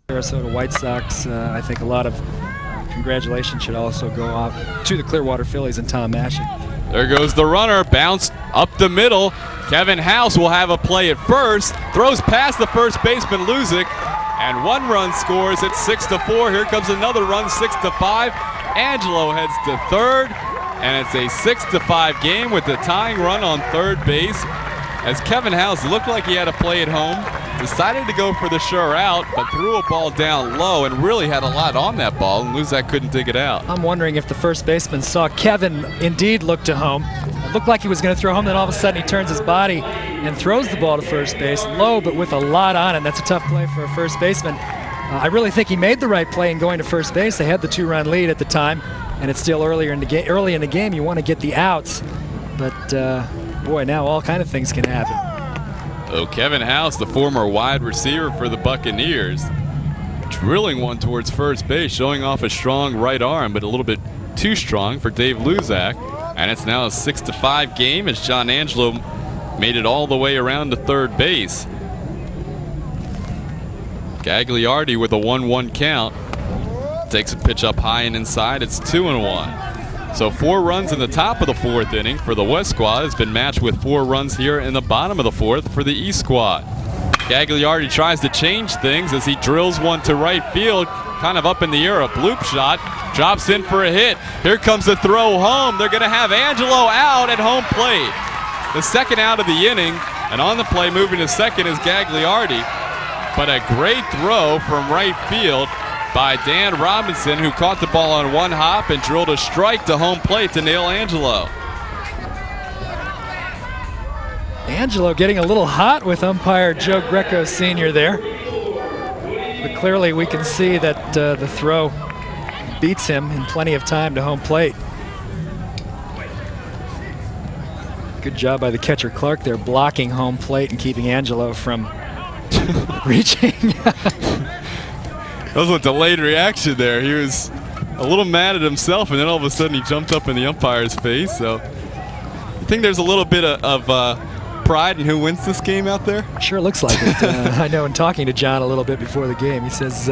Sarasota White Sox. I think a lot of congratulations should also go off to the Clearwater Phillies and Tom Masching. There goes the runner, bounced up the middle. Kevin House will have a play at first, throws past the first baseman Luzik, and one run scores at 6-4. Here comes another run, 6-5. Angelo heads to third, and it's a 6-5 game with the tying run on third base. As Kevin House looked like he had a play at home, decided to go for the sure out, but threw a ball down low and really had a lot on that ball, and Luzak couldn't dig it out. I'm wondering if the first baseman saw Kevin indeed look to home. It looked like he was going to throw home, then all of a sudden he turns his body and throws the ball to first base, low but with a lot on it. That's a tough play for a first baseman. I really think he made the right play in going to first base. They had the 2-run lead at the time, and it's still early in the game. You want to get the outs, but boy, now all kind of things can happen. So Kevin House, the former wide receiver for the Buccaneers, drilling one towards first base, showing off a strong right arm, but a little bit too strong for Dave Luzak. And it's now a 6-5 game as John Angelo made it all the way around to third base. Gagliardi with a 1-1 count. Takes a pitch up high and inside. It's 2-1. So 4 runs in the top of the 4th inning for the West squad has been matched with 4 runs here in the bottom of the 4th for the East squad. Gagliardi tries to change things as he drills one to right field, kind of up in the air, a bloop shot, drops in for a hit. Here comes the throw home. They're going to have Angelo out at home plate. The second out of the inning, and on the play moving to second is Gagliardi. But a great throw from right field by Dan Robinson, who caught the ball on one hop and drilled a strike to home plate to nail Angelo. Angelo getting a little hot with umpire Joe Greco Sr. there. But clearly we can see that the throw beats him in plenty of time to home plate. Good job by the catcher Clark there, blocking home plate and keeping Angelo from reaching. That was a delayed reaction there. He was a little mad at himself, and then all of a sudden he jumped up in the umpire's face. So I think there's a little bit of pride in who wins this game out there. Sure looks like it. I know in talking to John a little bit before the game, he says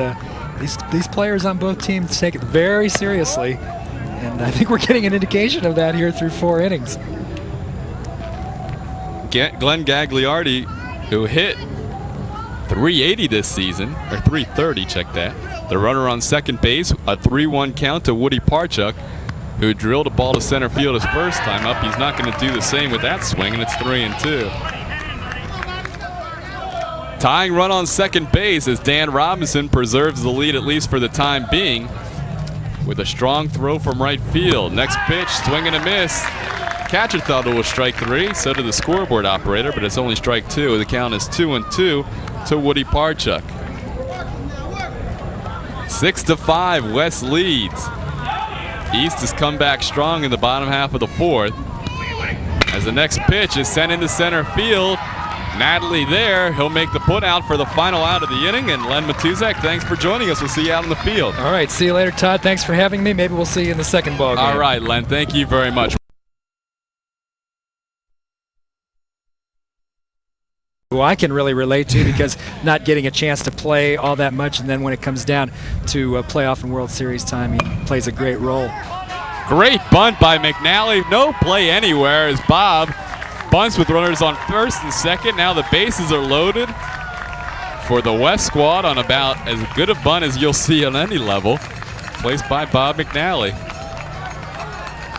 these players on both teams take it very seriously, and I think we're getting an indication of that here through 4 innings. Glenn Gagliardi, who hit .380 this season, or .330, check that. The runner on second base, a 3-1 count to Woody Parchuk, who drilled a ball to center field his first time up. He's not going to do the same with that swing, and it's 3-2. Tying run on second base as Dan Robinson preserves the lead, at least for the time being, with a strong throw from right field. Next pitch, swing and a miss. Catcher thought it was strike 3, so did the scoreboard operator, but it's only strike 2. The count is 2-2 to Woody Parchuk. 6-5, West leads. East has come back strong in the bottom half of the 4th. As the next pitch is sent into center field, Natalie there. He'll make the put out for the final out of the inning. And Len Matuzak, thanks for joining us. We'll see you out in the field. All right, see you later, Todd. Thanks for having me. Maybe we'll see you in the second ball game. All right, Len, thank you very much. Who I can really relate to, because not getting a chance to play all that much, and then when it comes down to playoff and World Series time, he plays a great role. Great bunt by McNally. No play anywhere as Bob bunts with runners on first and second. Now the bases are loaded for the West squad on about as good a bunt as you'll see on any level, placed by Bob McNally.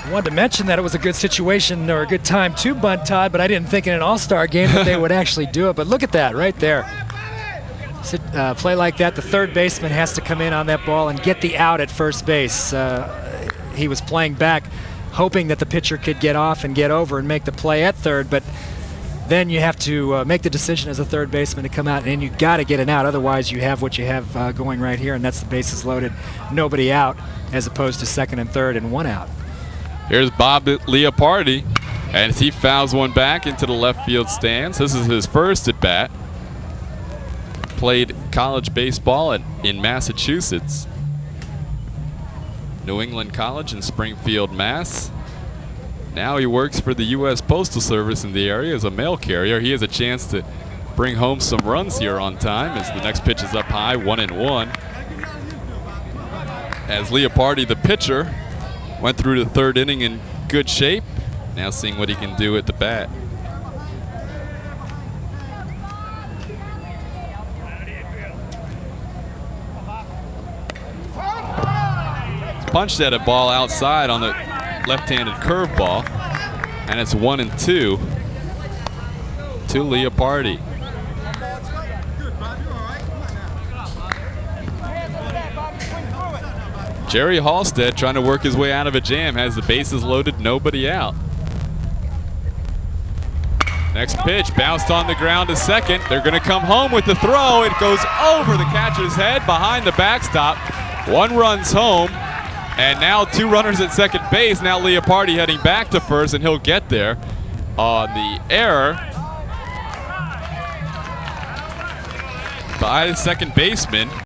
I wanted to mention that it was a good situation or a good time to bunt, Todd, but I didn't think in an all-star game that they would actually do it. But look at that right there. Play like that, the third baseman has to come in on that ball and get the out at first base. He was playing back, hoping that the pitcher could get off and get over and make the play at third, but then you have to make the decision as a third baseman to come out, and you got to get an out. Otherwise, you have what you have going right here, and that's the bases loaded, nobody out, as opposed to second and third and 1 out. Here's Bob Leopardi, and he fouls one back into the left field stands. This is his first at bat. Played college baseball in Massachusetts. New England College in Springfield, Mass. Now he works for the U.S. Postal Service in the area as a mail carrier. He has a chance to bring home some runs here on time as the next pitch is up high, 1-1. As Leopardi, the pitcher, went through the third inning in good shape. Now seeing what he can do at the bat. Punched at a ball outside on the left-handed curveball, and it's 1-2 to Leopardi. Jerry Halstead trying to work his way out of a jam, has the bases loaded, nobody out. Next pitch, bounced on the ground to second. They're going to come home with the throw. It goes over the catcher's head behind the backstop. 1 run's home, and now 2 runners at second base. Now Leopardi heading back to first, and he'll get there on the error by the second baseman.